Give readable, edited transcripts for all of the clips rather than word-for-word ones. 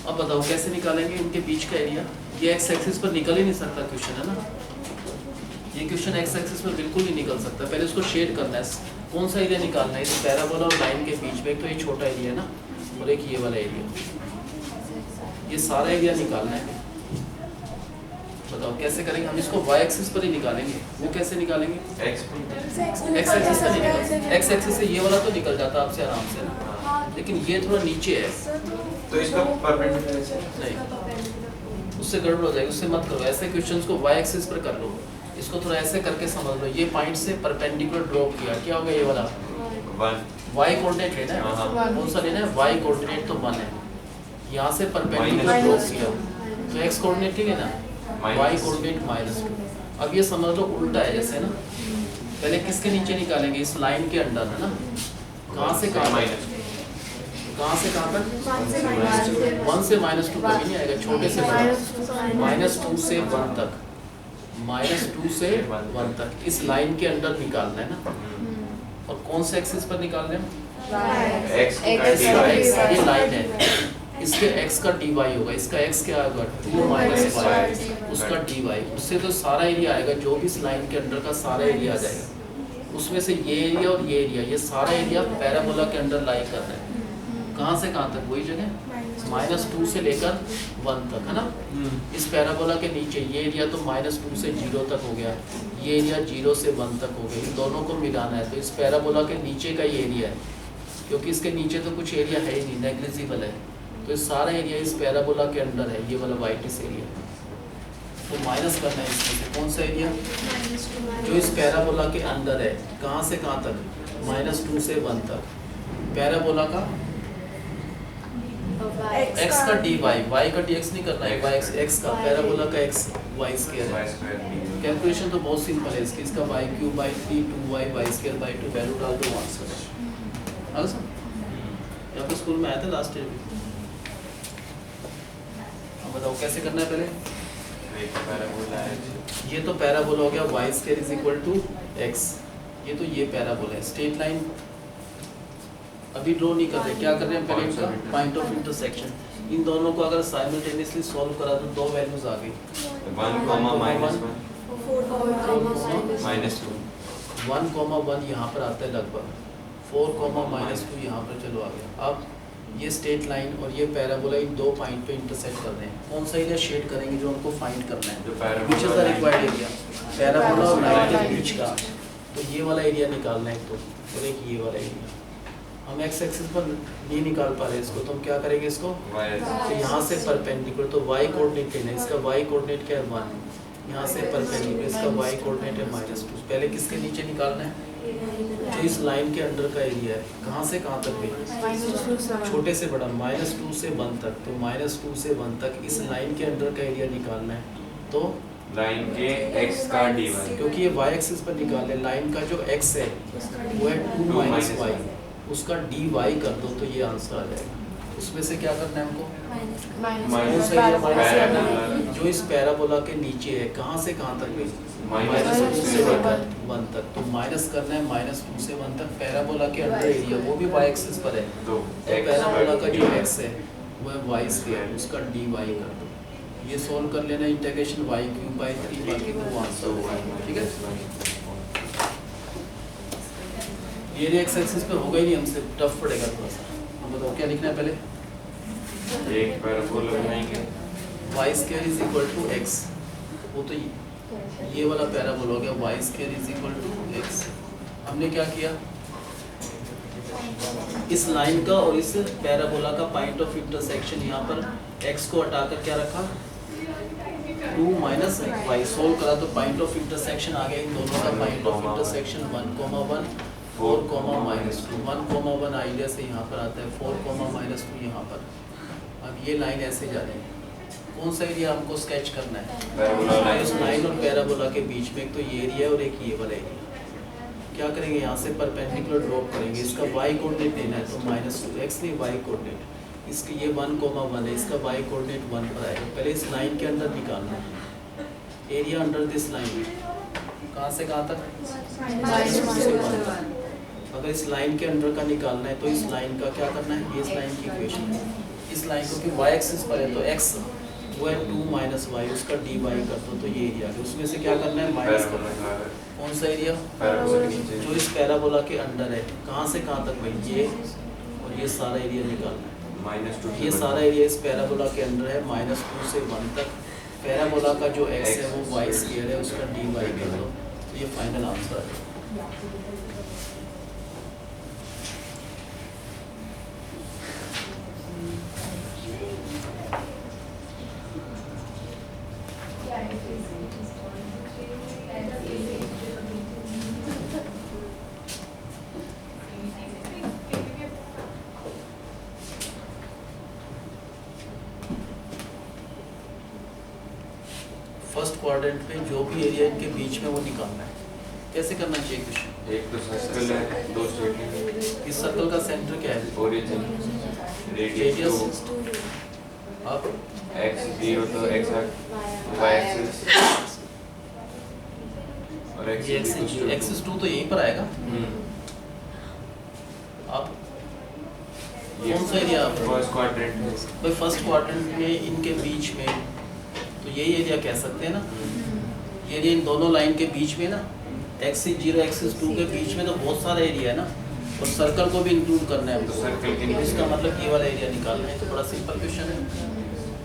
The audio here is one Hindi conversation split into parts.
अब बताओ कैसे निकालेंगे इनके बीच का एरिया। ये एक्स एक्सिस पर निकल ही नहीं सकता क्वेश्चन, है ना। ये क्वेश्चन एक्स एक्सिस पर बिल्कुल नहीं निकल सकता। पहले उसको शेड करना है। कौन सा एरिया निकालना है? तो पैराबोला और लाइन के बीच में एक तो ये छोटा एरिया है ना, और एक ये वाला एरिया। ये सारा एरिया निकालना है। बताओ कैसे करेंगे? हम इसको वाई एक्सिस पर ही निकालेंगे। वो कैसे निकालेंगे? एक्स एक्सिस से नहीं निकल, एक्स एक्सिस से ये वाला तो निकल जाता आपसे आराम से ना, लेकिन ये थोड़ा नीचे है तो इसका परपेंडिकुलर नहीं, उससे गड़बड़ हो जाएगी। उससे मत करो ऐसे क्वेश्चंस को वाई एक्सिस पर कर लो। इसको थोड़ा ऐसे करके समझ लो। ये पॉइंट से परपेंडिकुलर ड्रॉप किया, क्या होगा? ये वाला वाई कोऑर्डिनेट लेना है। कौन सा लेना है? वाई कोऑर्डिनेट तो 1 है। यहाँ से परपेंडिकुलर ड्रॉप किया तो एक्स कोऑर्डिनेट ही लेना, वाई कोऑर्डिनेट -2। अब ये समझ लो उल्टा है जैसे ना। पहले किसके नीचे निकालेंगे? इस लाइन के अंडर, है ना। कहाँ से कहाँ तक? कहाँ से कहाँ तक? 1 से -2 कभी नहीं आएगा, छोटे से -2 से 1 तक, -2 से 1 तक इस लाइन के अंदर निकालना है ना। और कौन से एक्सिस पर निकाल रहे हैं? एक्स ये लाइन है, इसके x का dy होगा। इसका x क्या होगा? 2 - y, उसका dy। उससे तो सारा एरिया आएगा, जो भी इस लाइन के अंदर का सारा एरिया आ जाएगा। उसमें से ये एरिया और ये एरिया, ये सारा एरिया पैराबोला के अंदर लाई कर रहा है। कहाँ से कहाँ तक? वही जगह -2 से लेकर 1 तक, है ना। इस पैराबोला के नीचे ये एरिया तो -2 से 0 तक हो गया, ये एरिया 0 से 1 तक हो गया। इन दोनों को मिलाना है, तो इस पैराबोला के नीचे का ये एरिया है, क्योंकि इसके नीचे तो कुछ एरिया है ही नहीं, नेग्लिजिबल है। तो ये सारा एरिया इस पैराबोला के अंदर है, ये वाला वाइटिस एरिया। तो माइनस करना है इसमें से कौन सा एरिया? जो इस पैराबोला के अंदर है। कहाँ से कहाँ तक? -2 से 1 तक। पैराबोला का x का dy, y का dx नहीं करना है, x का, पैराबोला का x y स्क्वायर है। कैलकुलेशन तो बहुत सिंपल है इसकी। इसका y³ 2y y² 2 वैल्यू डाल दो, आंसर है। आगे सर यहाँ पे स्कूल में आया था लास्ट ईयर भी। अब बताओ कैसे करना है? पहले ये तो पैराबोला हो गया, y² = x। ये तो ये पैराबोला है। स्ट्रेट लाइन अभी ड्रॉ नहीं कर रहे, क्या कर रहे हैं? पहले इनका पॉइंट ऑफ इंटरसेक्शन। इन दोनों को अगर साइमल्टेनियसली सॉल्व करा तो 2 वैल्यूज आ गई, 1, -2 यहाँ पर आता है लगभग, 4, -2 यहाँ पर चलो आ गया। अब ये स्ट्रेट लाइन और ये पैराबोला इन 2 पॉइंट पे इंटरसेक्ट कर रहे हैं। कौन सा एरिया शेड करेंगे जो उनको फाइंड करना है? Which is the required area? Parabola और लाइन के बीच का। तो ये वाला एरिया निकालना है तो, और एक ये वाला एरिया। हम एक्स एक्सिस पर नहीं निकाल पा रहे इसको, तो हम क्या करेंगे इसको? तो यहाँ से परपेंडिकुलर, तो वाई कोऑर्डिनेट लेना है। इसका वाई कोऑर्डिनेट क्या है? 1। यहाँ से परपेंडिकुलर, इसका वाई कोऑर्डिनेट है -2। पहले किसके नीचे निकालना है? जो इस लाइन के अंडर का एरिया है। कहाँ से कहाँ तक भी? छोटे से बड़ा, -2 से 1 तक। तो -2 से 1 तक इस लाइन के अंडर का एरिया निकालना है। तो लाइन के x का dy, क्योंकि ये y एक्सिस पर निकाल है, लाइन का जो x है वो है 2 - y, उसका dy कर दो तो ये आंसर आ जाएगा। उसमें से क्या करना है हमको? जो इस पैराबोला के नीचे है। कहाँ से कहाँ तक भी? -2 से 1 तक। तो माइनस करना है -2 से 1 तक पैराबोला के अंडर एरिया, वो भी y एक्सिस पर है। तो पैराबोला का जो x है वो है y², उसका dy कर दो। ये सोल्व कर लेना, इंटीग्रेशन y³ 3 बाकी तो आंसर होगा। ठीक है, ये एक्स एक्सिस पे होगा ही नहीं, हमसे टफ पड़ेगा थोड़ा सा। हम बताओ क्या लिखना है पहले? एक पैराबोला बनाएंगे, y² = x। वो तो ये वाला पैराबोला हो गया, y² = x। हमने क्या किया? इस लाइन का और इस पैराबोला का पॉइंट ऑफ इंटरसेक्शन, यहाँ पर x को हटाकर क्या रखा? 2 - y। सोल्व करा तो पॉइंट ऑफ इंटरसेक्शन आ गया। इन दोनों का पॉइंट ऑफ इंटरसेक्शन 1, 1, 4, -2। 1, 1 आइडिया से यहाँ पर आता है, 4, -2 यहाँ पर। अब ये लाइन ऐसे जा रही है। कौन सा एरिया हमको स्केच करना है? इस लाइन और पैराबोला के बीच में एक तो ये एरिया और एक ये वाला एरिया। क्या करेंगे? यहाँ से परपेंडिकुलर ड्रॉप करेंगे। इसका y कोऑर्डिनेट लेना है तो -2, x नहीं y कोऑर्डिनेट। इसके ये 1, 1 है, इसका y कोऑर्डिनेट 1 पर आएगा। पहले इस लाइन के अंदर निकालना है एरिया अंडर दिस लाइन। कहाँ से कहाँ तक? -2 से 1 तक। अगर इस लाइन के अंदर का निकालना है तो इस लाइन का क्या करना है? ये इस लाइन की इक्वेशन है, इस लाइन को कि वाई एक्सिस पर है तो एक्स वो है 2 माइनस वाई, उसका डी वाई कर दो तो ये एरिया है। उसमें से क्या करना है, माइनस करना है। कौन सा एरिया, पैराबोला के नीचे। जो इस पैराबोला के अंडर है, कहाँ से कहाँ तक भाई, ये और ये सारा एरिया निकालना है। -2 ये सारा एरिया इस पैराबोला के अंदर है, -2 से 1 तक। पैराबोला का जो एक्स है वो वाई स्क्वायर है, उसका डी वाई कर दो तो ये फाइनल आंसर है। फर्स्ट क्वाड्रेंट में जो भी एरिया इनके बीच में वो निकालना है। कैसे करना चाहिए क्वेश्चन, एक तो सर्कल है, 2 स्ट्रेट लाइन। इस सर्कल का सेंटर क्या है, ओरिजिन, रेडियस 2, अब x 0 तो x y एक्सिस और x ये एक्सिस 2 तो यहीं पर आएगा। अब कौन सा एरिया फर्स्ट क्वाड्रेंट है। भाई, फर्स्ट क्वाड्रेंट में इनके बीच में तो यही एरिया कह सकते हैं ना। ये एरिया इन दोनों लाइन के बीच में ना, एक्सिस 0 एक्सिस 2 के बीच में तो बहुत सारा एरिया है ना, और सर्कल को भी इंक्लूड करना है तो हमको। सर्कल के नीचे इसका मतलब ये वाला एरिया निकालना है, तो बड़ा सिंपल क्वेश्चन है।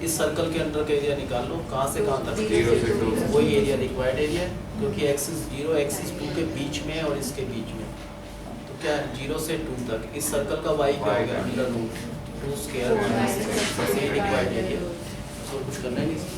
इस सर्कल के अंदर का एरिया निकाल लो, कहाँ से कहाँ तक, 0 से 2। वही एरिया रिक्वायर्ड एरिया है, क्योंकि एक्सिस 0 एक्सिस 2 के बीच में है और इसके बीच में। तो क्या है, 0 से 2 तक इस सर्कल का वाई क्या हो गया, √2 स्क्वायर माइनस ये रिक्वायर्ड एरिया। तो कुछ करना ही नहीं।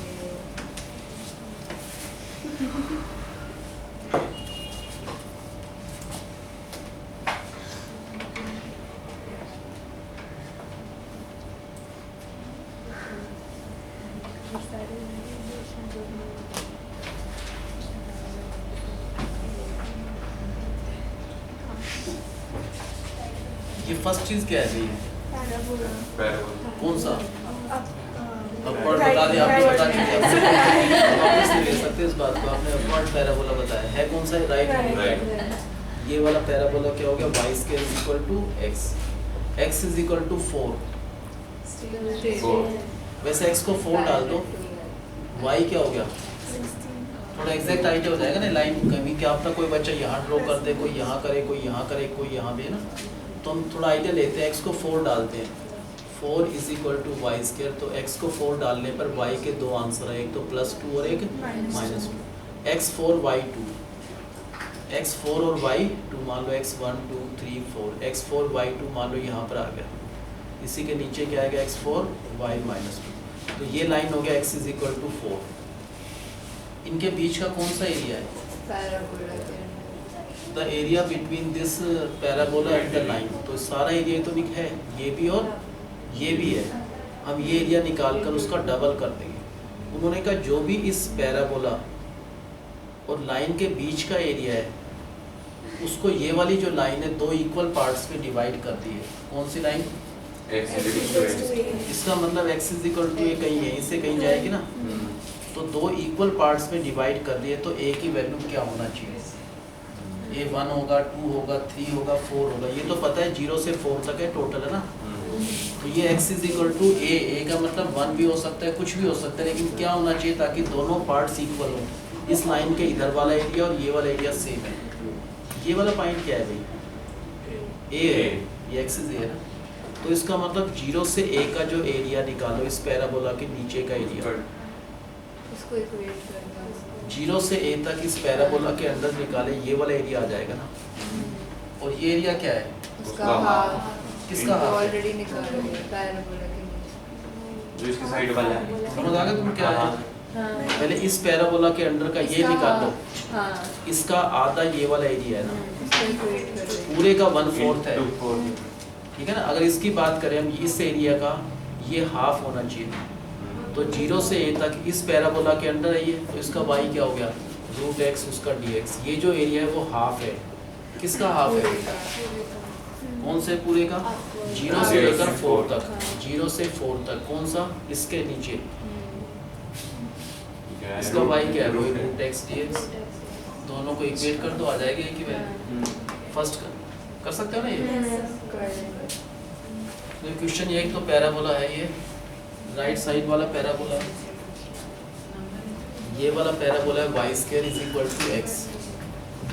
ये फर्स्ट चीज क्या है पैराबोला कौन सा, अपवर्ड बता दें, आपको बता चुके वापस नहीं ले सकते इस बात को। आपने अपवर्ड पैराबोला बताया है, कौन सा है, राइट। ये वाला पैराबोला क्या हो गया, y square is equal to x, x is equal to 4। 4 वैसे x को 4 डाल दो, y क्या हो गया, थोड़ा एग्जैक्ट आइडिया हो जाएगा ना। लाइन कभी क्या पता कोई बच्चा यहाँ ड्रॉ कर दे, कोई यहाँ करे, कोई यहाँ करे, कोई यहाँ भी है ना, तो हम थोड़ा आइडिया लेते हैं। x को 4 डालते हैं, 4 is equal to y square, तो x को 4 डालने पर y के 2 आंसर है, एक तो +2 और एक -2। x 4 y 2, x 4 और y 2 मान लो, x 1 2 3 4, x 4 y 2 मान लो यहाँ पर आ गया। इसी के नीचे क्या आएगा, x 4 y -2। तो ये लाइन हो गया x इज इक्वल टू 4। इनके बीच का कौन सा एरिया है, the area between this parabola and the line. तो सारा एरिया तो है, ये भी और ये भी है। हम ये एरिया निकाल कर उसका डबल कर देंगे। उन्होंने कहा जो भी इस पैराबोला और लाइन के बीच का एरिया है, उसको ये वाली जो लाइन है 2 इक्वल पार्ट्स में डिवाइड कर दी है। कौन सी लाइन, इसका मतलब x इज इक्वल टू, ये कहीं यहीं से कहीं जाएगी ना, तो 2 इक्वल पार्ट्स में डिवाइड कर दिए, तो a की वैल्यू क्या होना चाहिए, ये 1 होगा, 2 होगा, 3 होगा, 4 होगा। ये तो पता है 0 से 4 तक है टोटल, है ना। तो ये x is equal to a, का मतलब 1 भी हो सकता है, कुछ भी हो सकता है, लेकिन क्या होना चाहिए ताकि दोनों पार्ट्स इक्वल हो। इस लाइन के इधर वाला एरिया और ये वाला एरिया सेम है। ये वाला पॉइंट क्या है भाई, a है, ये x इज a है ना। तो इसका मतलब 0 से a का जो एरिया निकालो इस पैराबोला के नीचे का एरिया, 0 से a तक इस पैराबोला के अंदर निकाले, ये वाला एरिया आ जाएगा ना। और ये एरिया क्या है, उसका हाफ, किसका हाफ, ऑलरेडी निकाल लिया पैराबोला के नीचे, जो इसके साइड वाला है। समझ आ गया तुम क्या है। हाँ पहले इस पैराबोला के अंदर का ये निकाल लो, हाँ इसका आधा ये वाला एरिया है ना, इसको इक्वेट कर देंगे। पूरे का 1/4 है, 2/4 ठीक है ना। अगर इसकी बात करें हम, इस एरिया का ये हाफ होना चाहिए। तो 0 से a तक इस पैराबोला के अंदर है ये, तो इसका y क्या हो गया, √x, उसका dx। ये जो एरिया है वो हाफ है, किसका हाफ है, कौन से पूरे का, 0 से लेकर 4 तक, 0 से 4 तक, कौन सा, इसके नीचे, इसका y क्या है, वही √x dx। दोनों को इक्वेट कर दो, आ जाएगी एक ही वैल्यू। फर्स्ट कर सकते हो ना ये। कर देंगे। तो क्वेश्चन ये एक तो पैराबोला है, ये राइट साइड वाला पैराबोला, ये वाला पैराबोला है y square is equal to x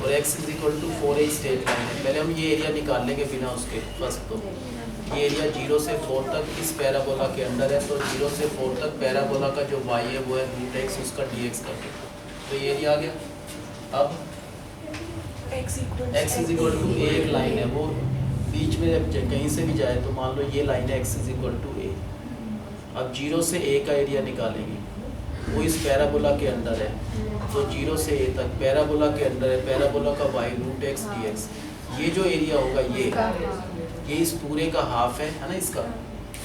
और x is equal to 4a straight line है। पहले हम ये एरिया निकाल लेंगे बिना उसके। फर्स्ट तो ये एरिया 0 से 4 तक इस पैराबोला के अंदर है, तो 0 से 4 तक पैराबोला का जो y है वो है √x, उसका dx करके, तो ये एरिया आ गया। अब x is equal to a एक लाइन है, वो बीच में जब कहीं से भी जाए तो मान लो ये लाइन है x is equal to a। अब 0 से a का एरिया निकालेंगे, वो इस पैराबोला के अंदर है, तो 0 से a तक पैराबोला के अंदर है, पैराबोला का y √x dx। ये जो एरिया होगा ये इस पूरे का हाफ है ना इसका,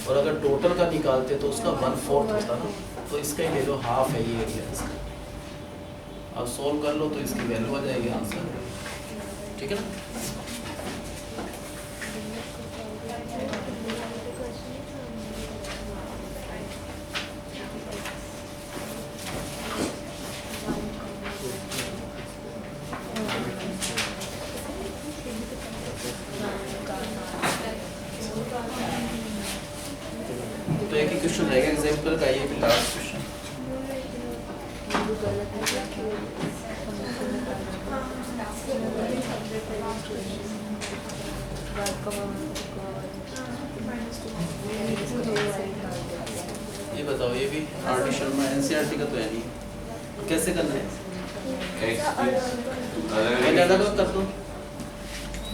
और अगर टोटल का निकालते तो उसका 1/4 होता ना, तो इसका ही ले लो, हाफ है ये एरिया इसका। अब सोल्व कर लो तो इसकी वैल्यू आ जाएगी आंसर, ठीक है ना। तो एक ही क्वेश्चन रहेगा एग्जाम्पल का, ये भी लास्ट क्वेश्चन। ये बताओ, ये भी आर डी शर्मा एनसीईआरटी का तो है नहीं, तो कैसे करना है? पहले अलग अलग कर दो।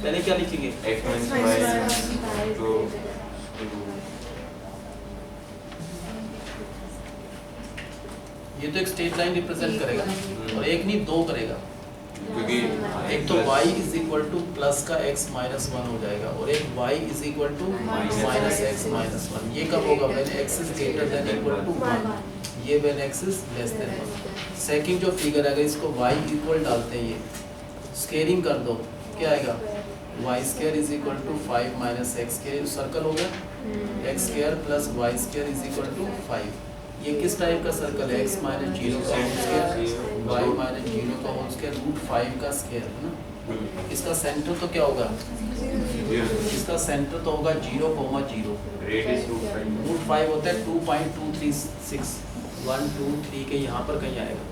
पहले क्या लिखेंगे? ये तो एक स्ट्रेट लाइन रिप्रेजेंट करेगा और एक नहीं दो करेगा, क्योंकि एक तो y is equal to plus का x माइनस 1 हो जाएगा और एक y is equal to minus x minus 1। ये कब होगा? When x is greater than equal to 1, ये when x is less than 1। Second जो फिगर आएगा इसको y इक्वल डालते हैं, ये स्केलिंग कर दो, क्या आएगा? y square is equal to 5 minus x square, circle हो गया, x square plus y square is equal to 5। ये किस टाइप का सर्कल है? x माइनस 0 का होल स्क्वायर, y माइनस 0 का होल स्क्वायर, √5 का स्क्वायर है ना। इसका सेंटर तो क्या होगा? इसका सेंटर तो होगा 0, 0। √5 होता है 2.236, 1 2 3 के यहाँ पर कहीं आएगा,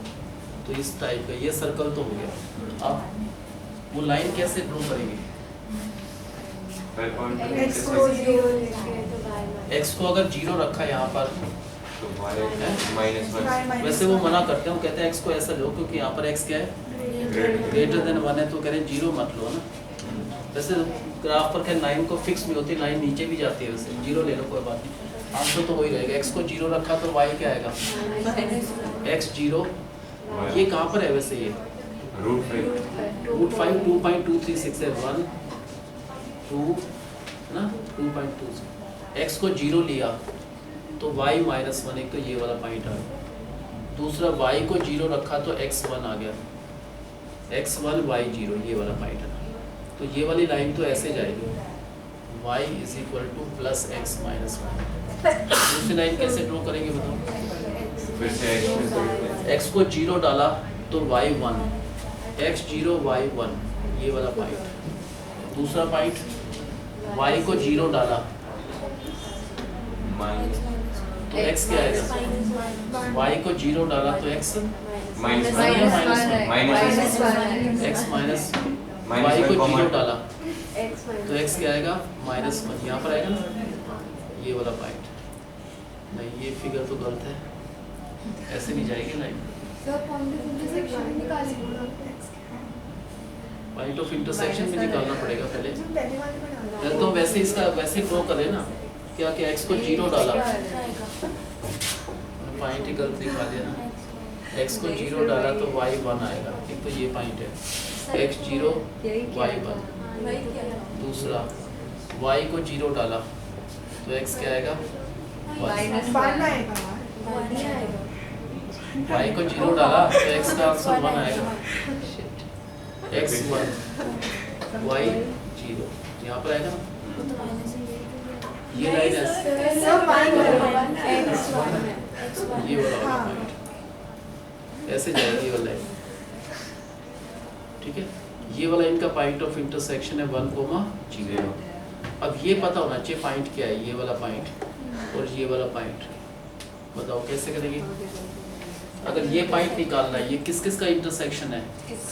तो इस टाइप का ये सर्कल तो हो गया। अब वो लाइन कैसे ड्रॉ करेंगे? x को अगर 0 रखा यहाँ पर, वैसे वो मना करते हैं, वो कहते हैं x को ऐसा लो क्योंकि यहाँ पर x क्या है? ग्रेटर देन 1 है, तो कह रहे हैं 0 मत लो ना। वैसे ग्राफ पर क्या लाइन को फिक्स नहीं होती, लाइन नीचे भी जाती है, वैसे 0 ले लो कोई बात नहीं, आंसर तो वही रहेगा। x को 0 रखा तो y क्या आएगा? x 0। ये कहाँ पर है वैसे? ये √5 2.236 है, 1 2 ना 2.2। x को 0 लिया तो y माइनस 1, एक तो ये वाला पॉइंट आ गया। दूसरा y को 0 रखा तो x1 आ गया, x1 y0, ये वाला पॉइंट है। तो ये वाली लाइन तो ऐसे जाएगी, y is equal to plus x minus 1। दूसरी लाइन कैसे ड्रॉ करेंगे बताओ? फिर से x को 0 डाला तो y1, x0 y1, ये वाला पॉइंट। दूसरा पॉइंट y को 0 डाला तो x क्या आएगा? y को 0 डाला तो x minus x minus y को 0 डाला तो x क्या आएगा? -1। यहाँ पर आएगा ना ये वाला पॉइंट। नहीं, ये फिगर तो गलत है, ऐसे नहीं जाएगी लाइन। पॉइंट ऑफ इंटरसेक्शन में निकालना पड़ेगा पहले तो वैसे इसका वैसे ड्रॉ करें ना, क्या क्या x को 0 डाला, पॉइंट ही गलत दिखा दिया ना। x को 0 डाला तो y1 आएगा, एक तो ये पॉइंट है, x0 y1। दूसरा y को 0 डाला तो x क्या आएगा? y को 0 डाला तो x का आंसर 1 आएगा, x1 y0, यहाँ पर आएगा ना। ये लाइन ये वाला पॉइंट ऐसे जाएगी वाला लाइन, ठीक है। ये वाला इनका पॉइंट ऑफ इंटरसेक्शन है 1, 0। अब ये पता होना चाहिए पॉइंट क्या है, ये वाला पॉइंट और ये वाला पॉइंट। बताओ कैसे करेंगे? अगर ये पॉइंट निकालना है, ये किस किस का इंटरसेक्शन है?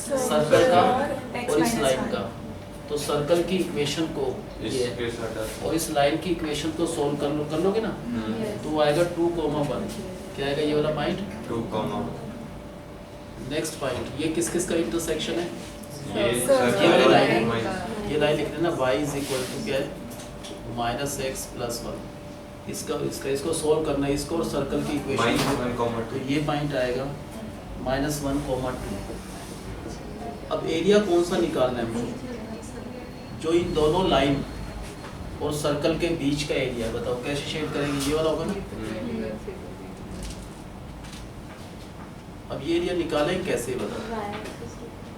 सर्कल का और इस लाइन का। तो सर्कल की इक्वेशन को ये इसके साथ और इस लाइन की इक्वेशन को सोल्व कर लोगे ना, तो आएगा 2,1। क्या आएगा ये वाला पॉइंट? 2, नेक्स्ट पॉइंट, ये किस किस का इंटरसेक्शन है? ये ये सर्कल वाली और लाइन, माइनस ये लाइन लिख देना y इज इक्वल टू क्या है? -x + 1। इसको सोल्व करना है, इसको और सर्कल की इक्वेशन। -1, तो ये पॉइंट आएगा -1,2। अब एरिया कौन सा निकालना है हमको? जो इन दोनों लाइन और सर्कल के बीच का एरिया। बताओ कैसे शेड करेंगे? ये वाला होगा ना। अब ये एरिया निकालें कैसे? बताओ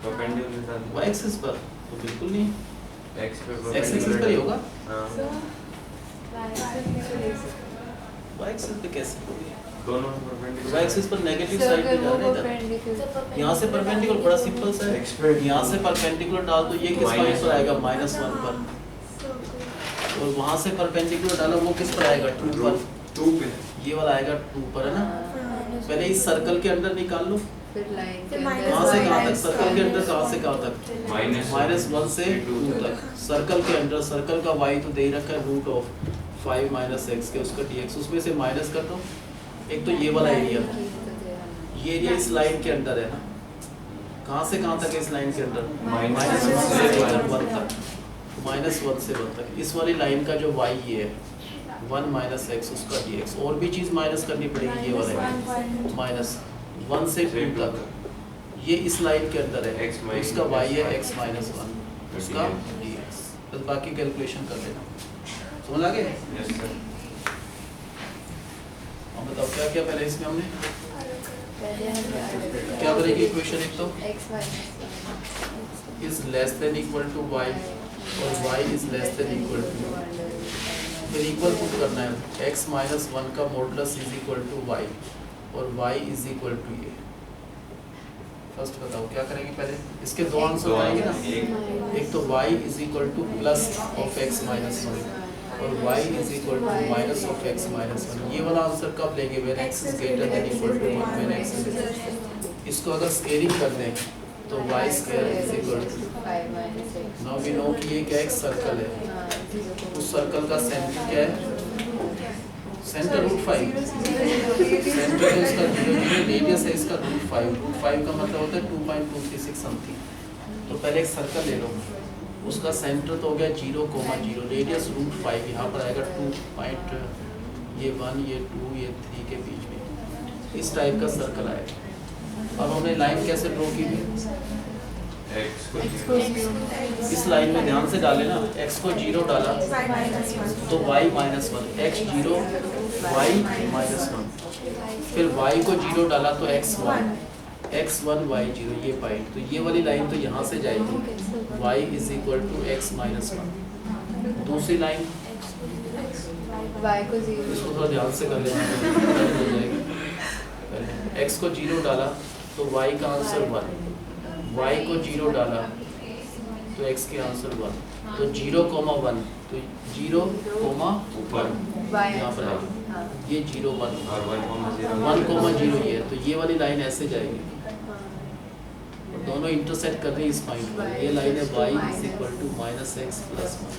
परपेंडिकुलर y एक्सिस पर तो बिल्कुल नहीं, x पे x एक्सिस पर ही होगा। हाँ, y एक्सिस पे कैसे? दोनों y परपेंडिकुलर एक्सिस पर नेगेटिव साइड पे जा रहा है इधर। यहाँ से परपेंडिकुलर, बड़ा सिंपल सा है। x पे यहाँ से परपेंडिकुलर डाल दो, ये किस पॉइंट पर आएगा? -1 पर। और वहाँ से परपेंडिकुलर डाला, वो किस पर आएगा? 2 पर। 2 पे ये वाला आएगा 2 पर, है ना। पहले इस सर्कल के अंदर निकाल लो। फिर लाइन फिर कहाँ से कहाँ तक? सर्कल के अंदर कहाँ से कहाँ तक? -1 -1 से 2 तक। सर्कल के अंदर, सर्कल का y तो दे ही रखा है √5 - x के, उसका dx, उसमें से माइनस कर दो। एक तो ये वाला एरिया, ये एरिया इस लाइन के अंदर है ना। कहाँ से कहाँ तक है इस लाइन के अंदर? -1 से 1 तक। -1 से 1 तक। इस वाली लाइन का जो y ये है 1 - x, उसका dx। और भी चीज़ माइनस करनी पड़ेगी, ये वाला -1 से 2 तक। ये इस लाइन के अंदर है, x minus उसका y है y। x - 1, उसका dx। बस बाकी कैलकुलेशन कर लेना। समझ आ गए? Yes sir. हम बताओ क्या क्या पहले इसमें हमने पहले क्या करेगी इक्वेशन? एक तो x - is less than equal to y और y is less than equal to, फिर इक्वल पुट करना है। x - 1 का modulus is equal to y और y इज इक्वल टू ये। फर्स्ट बताओ क्या करेंगे? पहले इसके दो आंसर आएंगे ना। एक तो y is equal to plus of x - 1 और y is equal to minus of x - 1। ये वाला आंसर कब लेंगे? When x is greater than equal to 1, when x is. इसको अगर स्केलिंग कर दें तो y square is equal to, 5 - x। Now we know कि ये क्या एक सर्कल है। उस सर्कल का सेंटर क्या है? सेंटर √5। सेंटर है इसका 0, रेडियस है इसका √5। √5 का मतलब होता है 2.236 समथिंग। तो पहले एक सर्कल ले लो, उसका सेंटर तो हो गया 0,0, रेडियस √5। यहाँ पर आएगा 2. ये 1, ये 2, ये 3 के बीच में इस टाइप का सर्कल आएगा। अब हमने लाइन कैसे ड्रॉ की थी? x को इस लाइन में ध्यान से डाले ना, x को 0 डाला तो y - 1, x 0 y - 1। फिर y को 0 डाला तो x 1 y 0। ये पॉइंट, तो ये वाली लाइन तो यहाँ से जाएगी, y is equal to x - 1। दूसरी लाइन y को 0। इसको थोड़ा ध्यान से कर लेना हो जाएगी। x को 0 डाला तो y का आंसर 1, y को 0 डाला तो x के आंसर 1। तो 0,1, तो 0,1 यहाँ पर आएगी। हाँ। ये 0, 1 और 1,0 1,0 ये है। तो ये वाली लाइन ऐसे जाएगी और दोनों इंटरसेक्ट कर रही है इस पॉइंट पर। ये लाइन है y is equal to -x + 1।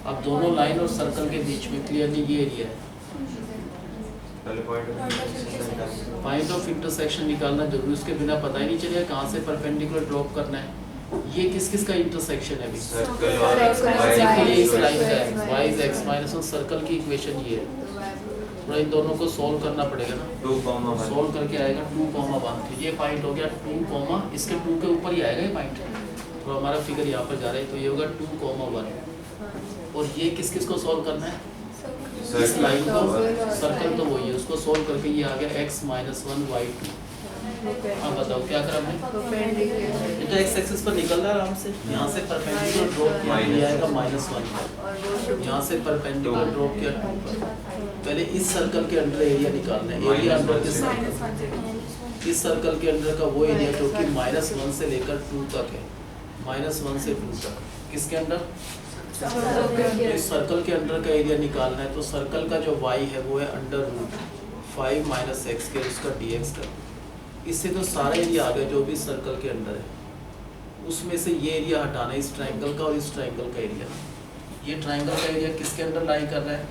अब दोनों लाइन और सर्कल के बीच में क्लियरली ये एरिया है। पहले पॉइंट ऑफ इंटरसेक्शन निकालना जरूरी, उसके बिना पता ही नहीं चलेगा कहाँ से परपेंडिकुलर ड्रॉप करना है। ये किस किस का इंटरसेक्शन है अभी? सर्कल और सर्कल ये इस y लाइन का है, y इज x - 1, सर्कल की इक्वेशन ये है। थोड़ा इन दोनों को सॉल्व करना पड़ेगा ना। 2,1 सॉल्व करके आएगा 2,1। तो ये पॉइंट हो गया 2, इसके 2 के ऊपर ही आएगा ये पॉइंट। तो हमारा फिगर यहाँ पर जा रहा है, तो ये होगा 2,1। और ये किस किस को सॉल्व करना है? इस लाइन को, सर्कल तो वही है, उसको सॉल्व करके ये आ गया x - 1 y 2। अब बताओ क्या करा हमने? ये तो x एक्सिस पर निकल रहा है आराम से। यहाँ से परपेंडिकुलर ड्रॉप किया, ये आएगा -1। यहाँ से परपेंडिकुलर ड्रॉप किया 2 पर। पहले इस सर्कल के अंदर एरिया निकालना है। एरिया अंडर के सर्कल, इस सर्कल के अंदर का वो एरिया जो कि -1 से लेकर 2 तक है। -1 से 2 तक किसके अंदर? इस सर्कल के अंडर का एरिया निकालना है, तो सर्कल का जो y है वो है अंडर रूट 5 माइनस एक्स के उसका dx का। इससे तो सारा एरिया आ गया जो भी सर्कल के अंडर है। उसमें से ये एरिया हटाना है, इस ट्राइंगल का और इस ट्राइंगल का एरिया। ये ट्राइंगल का एरिया किसके अंडर लाई कर रहा है?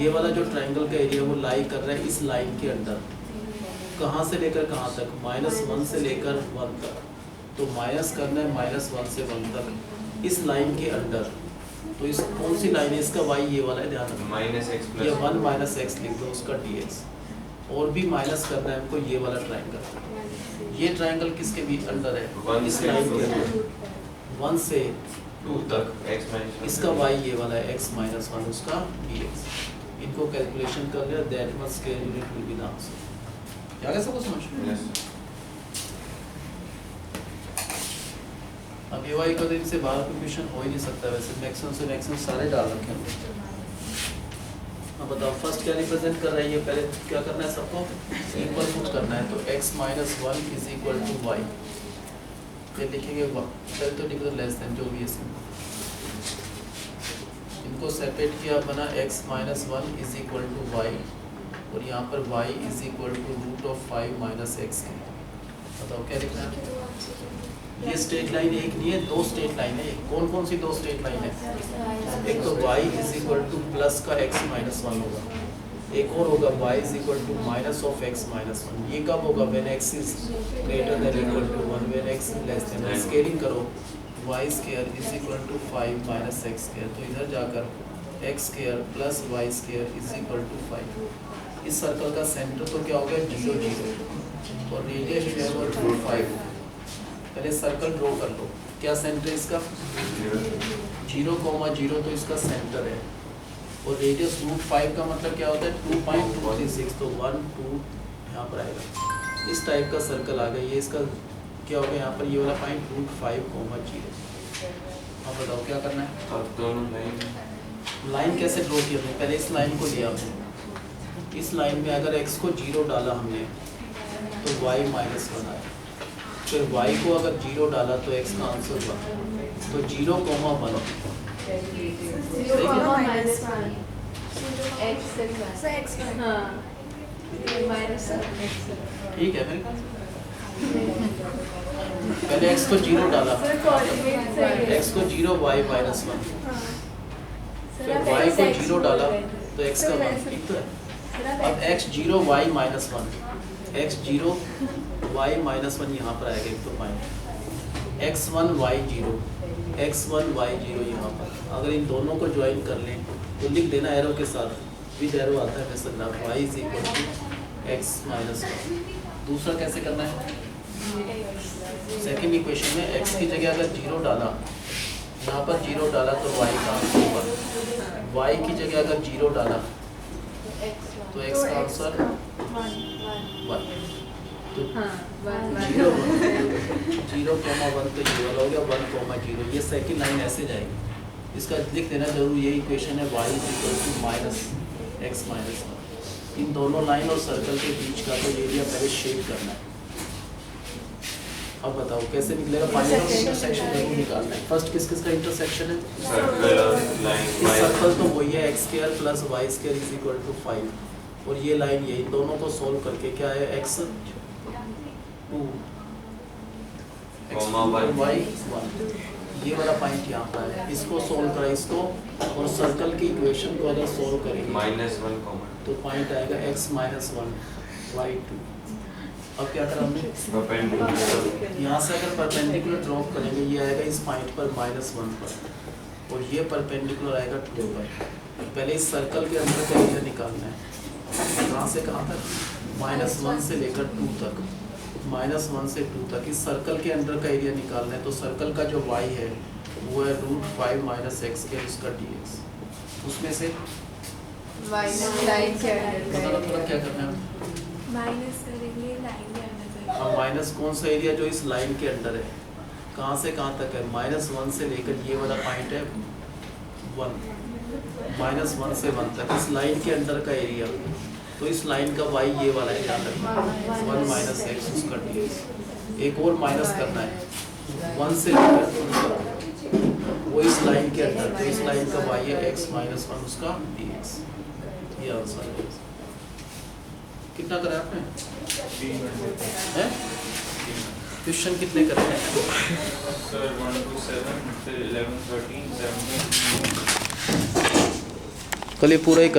ये वाला जो ट्राइंगल का एरिया वो लाई कर रहा है इस लाइन के अंडर। कहाँ से लेकर कहाँ तक? -1 से लेकर 1 तक। तो माइनस करना है -1 से 1 तक इस लाइन के अंडर। तो इस कौन सी लाइन है? इसका y ये वाला है, ध्यान रखना। -x ये 1 माइनस एक्स लिख दो, उसका dx। और भी माइनस करना है हमको ये वाला ट्राइंगल। ये ट्राइंगल किसके बीच अंडर है? 1 इस से लाइन के 2 अंदर 1 से 2 तक x - इसका y ये वाला है x - 1 उसका dx। इनको कैलकुलेशन कर लिया, that must scale unit will be the answer. क्या कैसे कुछ समझ? Yes. अब ये वाई का तो इनसे बाहर कोई क्वेश्चन हो ही नहीं सकता। वैसे मैक्सिमम से मैक्सिमम सारे डाल रखे हैं। अब बताओ फर्स्ट क्या रिप्रेजेंट कर रहा है? ये पहले क्या करना है सबको? इक्वल पुट करना है। तो x - 1 is equal to y। ये लिखेंगे पहले तो लिख दो लेस देन, जो भी है सिंपल। इनको सेपरेट किया, बना x - 1 is equal to y और यहाँ पर y is equal to root of 5 minus x के। बताओ क्या लिखना है? ये स्ट्रेट लाइन एक नहीं है, दो स्ट्रेट लाइन है। कौन कौन सी दो स्ट्रेट लाइन है? एक तो y is equal to plus का x - 1 होगा, एक और होगा y is equal to minus of x - 1। ये कब होगा? When x is greater than equal to 1, when x is less than. Scaling करो, y square is equal to 5 minus x square. तो इधर जाकर x square plus y square is equal to 5। इस सर्कल का सेंटर तो क्या हो गया? 0 0 और रेडियस जो है वो रूट 5। पहले सर्कल ड्रॉ कर लो। क्या सेंटर है इसका? 0,0 तो इसका सेंटर है। और रेडियस रूट 5 का मतलब क्या होता है? 2.236। तो 1 2 यहाँ पर आएगा। इस टाइप का सर्कल आ गया। ये इसका क्या होगा? यहाँ पर ये वाला पॉइंट रूट 5,0। अब बताओ क्या करना है? अब दोनों लाइन कैसे ड्रॉ की हमने? पहले इस लाइन को लिया हमने। इस लाइन में अगर x को 0 डाला हमने तो y - 1 आया। फिर y को अगर 0 डाला तो x का आंसर 1। तो 0,1 ठीक है। पहले x को 0 डाला, x को 0 y - 1। फिर y को 0 डाला तो x का 1। ठीक तो है। अब x 0 y - 1, x 0 y - 1 यहाँ पर आएगा एक तो point. x1 y 0, x1 y 0 यहाँ पर। अगर इन दोनों को ज्वाइन कर लें तो लिख देना एरो के साथ, विद एरो आता है वैसे ना, y is equal to x - 1। दूसरा कैसे करना है? सेकेंड इक्वेशन में x की जगह अगर 0 डाला, यहाँ पर 0 डाला तो y का आंसर 1। y की जगह अगर 0 डाला तो x का आंसर 1। तो 0,1 तो ये वाला हो गया 1,0। ये सेकंड लाइन ऐसे जाएगी। इसका लिख देना जरूर, ये इक्वेशन है y is equal to -x - 1। इन दोनों लाइन और सर्कल के बीच का तो एरिया पहले शेप करना है। अब बताओ कैसे निकलेगा? फाइनल इंटरसेक्शन जरूर निकालना है। फर्स्ट किस किस का इंटरसेक्शन है? सर्कल और लाइन इस सर्कल तो वही है, x square plus y square is equal to 5। और ये लाइन ये, इन दोनों को सोल्व करके क्या है? x 2 y 1। ये वाला पॉइंट यहाँ पर है। इसको सोल्व करा, इसको और सर्कल की इक्वेशन को अगर सोल्व करेंगे -1 कॉमन तो पॉइंट आएगा x - 1 y 2। अब क्या करा हमने? परपेंडिकुलर। यहाँ से अगर परपेंडिकुलर ड्रॉप करेंगे, ये आएगा इस पॉइंट पर -1 पर और ये परपेंडिकुलर आएगा 2 पर। पहले इस सर्कल के अंदर का एरिया निकालना है। कहाँ से कहाँ तक? -1 से लेकर 2 तक। -1 से 2 तक इस सर्कल के अंदर का एरिया निकालना है। तो सर्कल का जो y है वो है रूट 5 माइनस एक्स के उसका dx। उसमें से लाइन के मतलब क्या करना है? माइनस करेंगे लाइन के अंदर अब माइनस कौन सा एरिया? जो इस लाइन के अंदर है। कहाँ से कहाँ तक है? -1 से लेकर ये वाला पॉइंट है 1, -1 से 1 तक इस लाइन के अंदर का एरिया। तो इस लाइन का y ये वाला है, ध्यान रखना, 1 माइनस एक्स उसका dx। एक और माइनस करना है 1 से लेकर 2 तक। वो इस लाइन के अंदर, तो इस लाइन का y है x माइनस 1 उसका dx। ये आंसर है। कितना करा आपने? हैं? क्वेश्चन कितने करे हैं? सर 1 to 7 फिर 11 13 17। कल ये पूरा ही